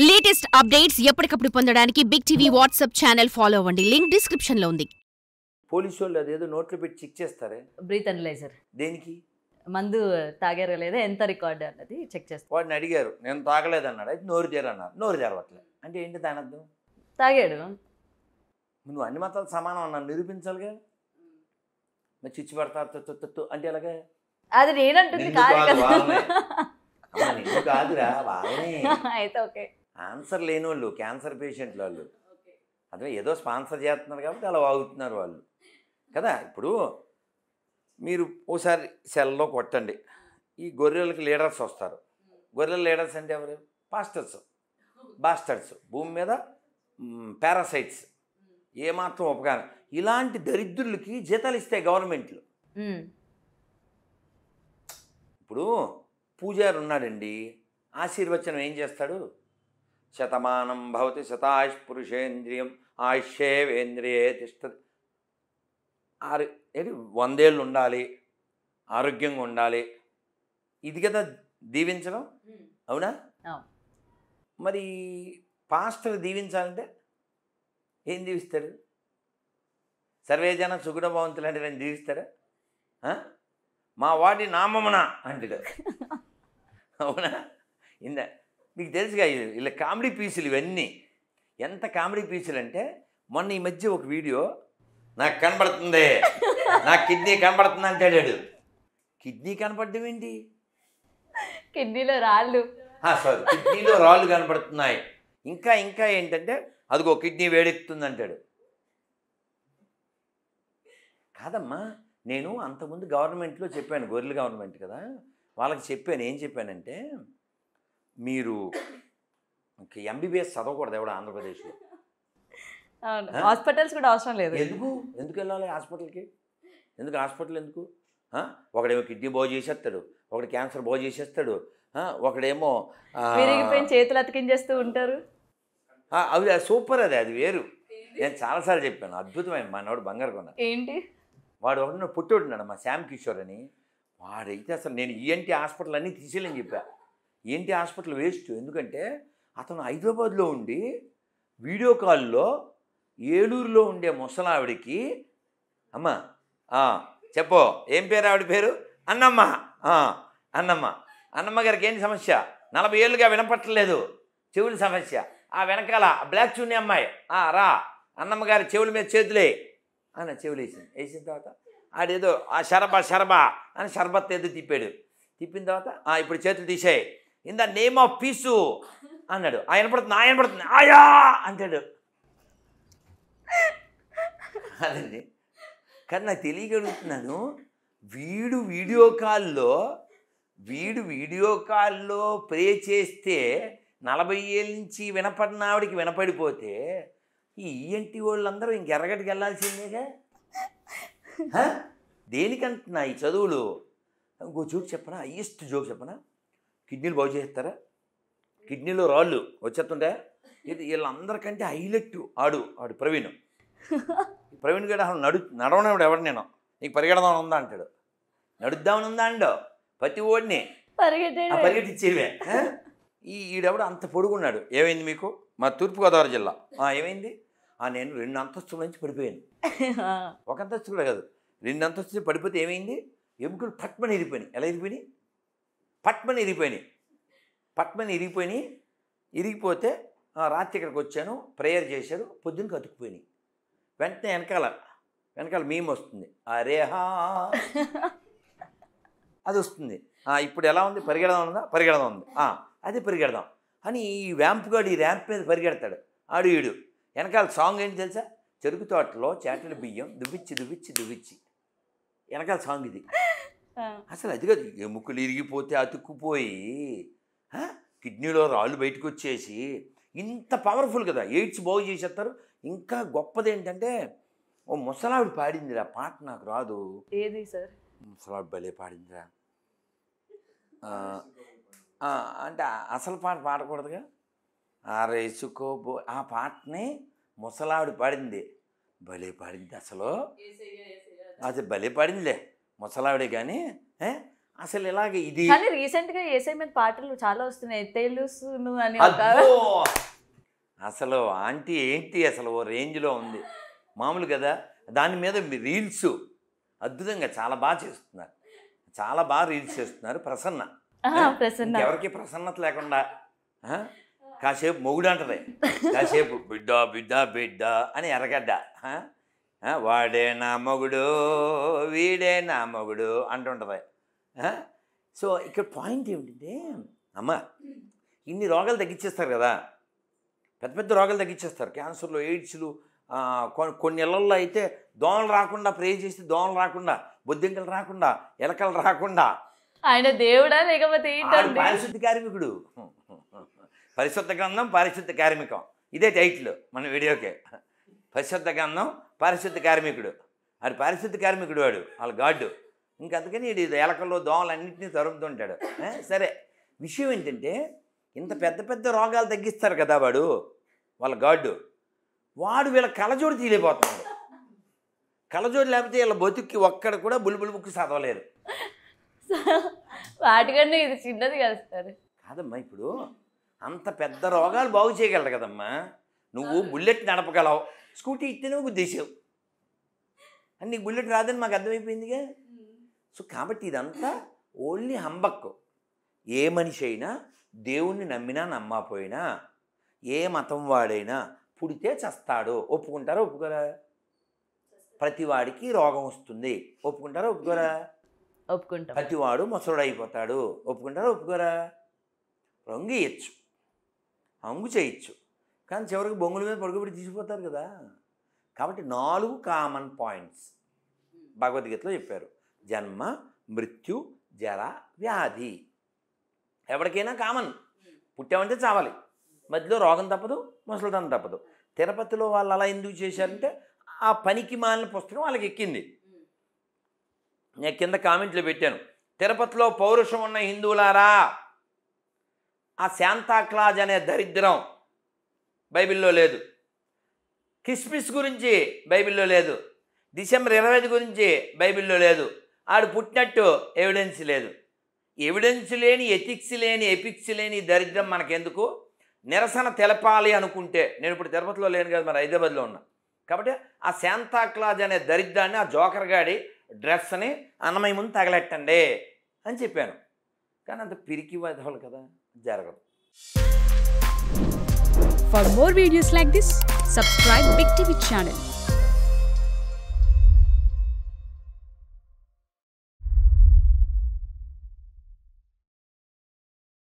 Latest updates ఎప్పటికప్పుడు పొందడానికి Big TV WhatsApp channel follow అవ్వండి. లింక్ డిస్క్రిప్షన్ లో ఉంది. పోలీసు వాళ్ళు అదేదో నోట్లో పెట్టి చెక్ చేస్తారే, బ్రీత్ అనలైజర్. దేనికి? మందు తాగారో లేదా ఎంత రికార్డ్ అన్నది చెక్ చేస్తారు. వాడిని అడిగారు, నేను తాగలేదన్నాడు. అయితే నోరు తెరన్నారు, నోరు తెరవట్లే అంటే ఏంటి దాని అర్థం? తాగాడు. నువ్వు అన్ని మతాలు సమానం అన్నాను నిరూపించాలిగా. మరి చిచ్చి పడతా అంటే ఎలాగా? అది నేనంటుంది కాదురా వాళ్ళని. అయితే ఓకే. ఆన్సర్ లేని వాళ్ళు, క్యాన్సర్ పేషెంట్లు వాళ్ళు, అదే ఏదో స్పాన్సర్ చేస్తున్నారు కాబట్టి అలా వాగుతున్నారు వాళ్ళు కదా. ఇప్పుడు మీరు ఓసారి సెల్లో కొట్టండి, ఈ గొర్రెలకి లీడర్స్ వస్తారు. గొర్రెల లీడర్స్ అంటే ఎవరు? పాస్టర్స్, బాస్టర్స్, భూమి మీద పారాసైట్స్, ఏమాత్రం ఉపకారం. ఇలాంటి దరిద్రులకి జీతాలు ఇస్తాయి గవర్నమెంట్లు. ఇప్పుడు పూజారి ఉన్నాడండి, ఆశీర్వచనం ఏం చేస్తాడు? శతమానం భవతి శతాయుష్ పురుషేంద్రియం ఆయుష్యేవేంద్రియే తిష్టతి. ఏంటి 100 ఏళ్ళు ఉండాలి, ఆరోగ్యంగా ఉండాలి, ఇది కదా దీవించడం, అవునా? మరి పాస్టర్ దీవించాలంటే ఏం దీవిస్తాడు? సర్వేజన సుగుణ భవంతులు అంటే నేను దీవిస్తారా? మా వాడి నామమున అంటాడు, అవునా? మీకు తెలుసుగా ఇలా కామెడీ పీసులు ఇవన్నీ. ఎంత కామెడీ పీసులు అంటే, మొన్న ఈ మధ్య ఒక వీడియో, నాకు కనబడుతుంది, నా కిడ్నీ కనబడుతుంది అంటాడు. కిడ్నీ కనపడడం ఏంటి? కిడ్నీలో రాళ్ళు, సారీ, కిడ్నీలో రాళ్ళు కనపడుతున్నాయి. ఇంకా ఇంకా ఏంటంటే అదిగో కిడ్నీ వేడెక్కుతుంది అంటాడు. కాదమ్మా, నేను అంతకుముందు గవర్నమెంట్లో చెప్పాను, గొర్రెల గవర్నమెంట్ కదా, వాళ్ళకి చెప్పాను. ఏం చెప్పానంటే, మీరు ఎంబీబీఎస్ చదవకూడదు ఎవడ ఆంధ్రప్రదేశ్లో. హాస్పిటల్స్ కూడా అవసరం లేదు. ఎందుకు వెళ్ళాలి హాస్పిటల్కి? హాస్పిటల్ ఎందుకు? ఒకడేమో కిడ్నీ బాగు చేసేస్తాడు, ఒకటి క్యాన్సర్ బాగు చేసేస్తాడు, ఒకడేమో చేతులు అతికించేస్తూ ఉంటారు. అవి సూపర్, అది వేరు. నేను చాలాసార్లు చెప్పాను, అద్భుతమైన మనవాడు బంగారు కొన్న. ఏంటి వాడు ఒకటి పుట్టోడున్నాడు, మా శ్యామ్ కిషోర్ అని. వాడైతే అసలు నేను ఈఎన్టీ హాస్పిటల్ అన్నీ తీసేయాలని చెప్పా. ENT hospital waste. ఎందుకంటే అతను హైదరాబాద్లో ఉండి వీడియో కాల్లో ఏలూరులో ఉండే ముసలావిడికి, అమ్మ చెప్పు, ఏం పేరు ఆవిడ పేరు? అన్నమ్మ. అన్నమ్మ గారికి ఏంటి సమస్య? 40 ఏళ్ళుగా వినపట్టలేదు, చెవుల సమస్య. ఆ వెనకాల బ్లాక్ చున్నీ అమ్మాయి, రా అన్నమ్మ గారి చెవుల మీద చేతులే అన్న. చెవులు వేసిన తర్వాత ఆడేదో ఆ షరబా అని షర్బత్ ఏదో తిప్పిన తర్వాత ఇప్పుడు చేతులు తీసేయి, in the name of peace అన్నాడు. వినపడుతుంది ఆయా అంటాడు. అదండి. కానీ నాకు తెలియగలుగుతున్నాను, వీడు వీడియో కాల్లో ప్రే చేస్తే 40 ఏళ్ళ నుంచి వినపడిన ఆవిడికి వినపడిపోతే ఈ ఈఎన్టీ వాళ్ళందరూ ఇంకెర్రగడ్డకి వెళ్ళాల్సిందేగా. దేనికంటున్నా ఈ చదువులు? ఇంకో జోక్ చెప్పనా, హైయెస్ట్ జోక్ చెప్పనా? కిడ్నీలు బాగు చేస్తారా? కిడ్నీలో రాళ్ళు వచ్చేస్తుంటే ఇది వీళ్ళందరికంటే హైలైట్ ఆడు ప్రవీణ్ గడ నడవనప్పుడు ఎవడు, నేను నీకు పరిగెడదామని ఉందా అంటాడు. నడుద్దామని ఉందా అండో ప్రతి ఓడిని పరిగెట్టించేవే. ఈడెవడు అంత పొడుగున్నాడు. ఏమైంది మీకు? మా తూర్పుగోదావరి జిల్లా. ఏమైంది? నేను 2 అంతస్తుల నుంచి పడిపోయాను. ఒక అంతస్తు కూడా కాదు, 2 అంతస్తులు పడిపోతే ఏమైంది? ఎముకలు పట్మని ఇరిగిపోయినాయి. ఎలా ఇరిగిపోయినాయి? పట్మని ఇరిగిపోతే రాత్రి ఇక్కడికి వచ్చాను, ప్రేయర్ చేశారు, పొద్దున్నకి అతుక్కుపోయినాయి. వెంటనే వెనకాల మేము వస్తుంది, అరేహా అది వస్తుంది. ఇప్పుడు ఎలా ఉంది? పరిగెడదాం ఉంది. అదే పరిగెడదాం అని ఈ ర్యాంప్ మీద పరిగెడతాడు ఈడు. వెనకాల సాంగ్ ఏంటి తెలుసా? చెరుకు తోటలో చేటల బియ్యం దువ్విచ్చి వెనకాల సాంగ్ ఇది. అసలు అది కాదు, ఎముకలు ఇరిగిపోతే అతుక్కుపోయి కిడ్నీలో రాళ్ళు బయటకు వచ్చేసి ఇంత పవర్ఫుల్ కదా, ఎయిడ్స్ బాగు చేసేస్తారు. ఇంకా గొప్పది ఏంటంటే, ఓ ముసలావిడ పాడిందిరా పాట, నాకు రాదు. ఏది సార్? ముసలావిడ భలే పాడిందిరా. అంటే అసలు పాట పాడకూడదుగా. రేసుకోబో ఆ పాటని ముసలావిడ పాడింది, భలే పాడింది. అసలు భలే పాడిందిలే ముసలావిడే. కానీ అసలు ఇలాగ ఇది కానీ రీసెంట్ గా ఏసై మీద పాటలు చాలా వస్తున్నాయి. తెలుసును అని ఒక అబ్బో! అసలు ఆంటీ ఏంటి అసలు ఓ రేంజ్లో ఉంది, మామూలు కదా. దాని మీద రీల్స్ అద్భుతంగా చాలా బాగా చేస్తున్నారు, చాలా బాగా రీల్స్ చేస్తున్నారు. ప్రసన్న ప్రసన్న ఎవరికి ప్రసన్నత లేకుండా కాసేపు మొగుడు అంటది, కాసేపు బిడ్డ బిడ్డ బిడ్డ అని ఎర్రగడ్డ, వాడే నా మొగుడు వీడే నా మొగుడు అంటుంటుంది. సో ఇక్కడ పాయింట్ ఏమిటంటే, అమ్మ ఇన్ని రోగాలు తగ్గించేస్తారు కదా, పెద్ద పెద్ద రోగాలు తగ్గించేస్తారు, క్యాన్సర్లు, ఎయిడ్స్లు. కొన్ని ఇళ్లలో అయితే దోమలు రాకుండా ప్రే చేసి దోమలు రాకుండా, బొద్దింకలు రాకుండా, ఎలకలు రాకుండా. ఆయన దేవుడా లేకపోతే ఏంటండి? పారిశుద్ధ కార్మికుడు. పరిశుద్ధ గ్రంథం పారిశుద్ధ కార్మికం, ఇదే టైటిల్ మన వీడియోకే. పరిశుద్ధ గ్రంథం పారిశుద్ధ కార్మికుడు, అది పారిశుద్ధ కార్మికుడు వాడు, వాళ్ళ గాడ్డు. ఇంకంతకని ఇది ఎలకల్లో దోమలు అన్నింటినీ తరుముతుంటాడు. సరే, విషయం ఏంటంటే ఇంత పెద్ద పెద్ద రోగాలు తగ్గిస్తారు కదా వాడు, వాళ్ళ గాడ్డు. వాడు వీళ్ళ కళ్ళజోడు తీయలేకపోతున్నాడు. కళ్ళజోడు లేకపోతే వీళ్ళ బతుక్కి ఒక్కడ కూడా బుల్బుల్ బుక్ చదవలేరు. వాటికన్నా ఇది చిన్నది కదా సార్. కాదమ్మా, ఇప్పుడు అంత పెద్ద రోగాలు బాగు చేయగలరు కదమ్మా. నువ్వు బుల్లెట్ నడపగలవు, స్కూటీ ఇస్తేనే గుద్దేసావు అని, నీకు బుల్లెట్ రాదని మాకు అర్థమైపోయిందిగా. సో కాబట్టి ఇదంతా ఓన్లీ హంబక్కు. ఏ మనిషి అయినా దేవుణ్ణి నమ్మినా నమ్మకపోయినా, ఏ మతం వాడైనా పుడితే చస్తాడు. ఒప్పుకుంటారా ఒప్పుకోరా? ప్రతివాడికి రోగం వస్తుంది, ఒప్పుకుంటారా ఒప్పుకోరా? ఒప్పుకుంటాం. ప్రతివాడు ముసలుడు అయిపోతాడు, ఒప్పుకుంటారా ఒప్పుకోరా? రంగేయచ్చు, అంగు చేయొచ్చు, కానీ చివరికి బొంగుల మీద పడుకోబెట్టి తీసిపోతారు కదా. కాబట్టి 4 కామన్ పాయింట్స్ భగవద్గీతలో చెప్పారు. జన్మ, మృత్యు, జర, వ్యాధి. ఎవరికైనా కామన్, పుట్టామంటే చావాలి, మధ్యలో రోగం తప్పదు, ముసలితనం తప్పదు. తిరుపతిలో వాళ్ళు అలా ఎందుకు చేశారంటే ఆ పనికి మాలిన పుస్తకం వాళ్ళకి ఎక్కింది. నేను కింద కామెంట్లో పెట్టాను, తిరుపతిలో పౌరుషం ఉన్న హిందువులారా, ఆ శాంతాక్లాజ్ అనే దరిద్రం బైబిల్లో లేదు, క్రిస్మస్ గురించి బైబిల్లో లేదు, డిసెంబర్ 25 గురించి బైబిల్లో లేదు, ఆడు పుట్టినట్టు ఎవిడెన్స్ లేదు. ఎవిడెన్స్ లేని, ఎథిక్స్ లేని, ఎపిక్స్ లేని దరిద్రం మనకెందుకు? నిరసన తెలపాలి అనుకుంటే, నేను ఇప్పుడు తిరుపతిలో లేను కదా, మరి హైదరాబాద్లో ఉన్నా కాబట్టి ఆ శాంతాక్లాజ్ అనే దరిద్రాన్ని, ఆ జోకర్ గాడి డ్రెస్ని అన్నమయ్య ముందు తగలెట్టండి అని చెప్పాను. కానీ అంత పిరికి వదవాలి కదా, జరగదు. For more videos like this, subscribe Big TV channel.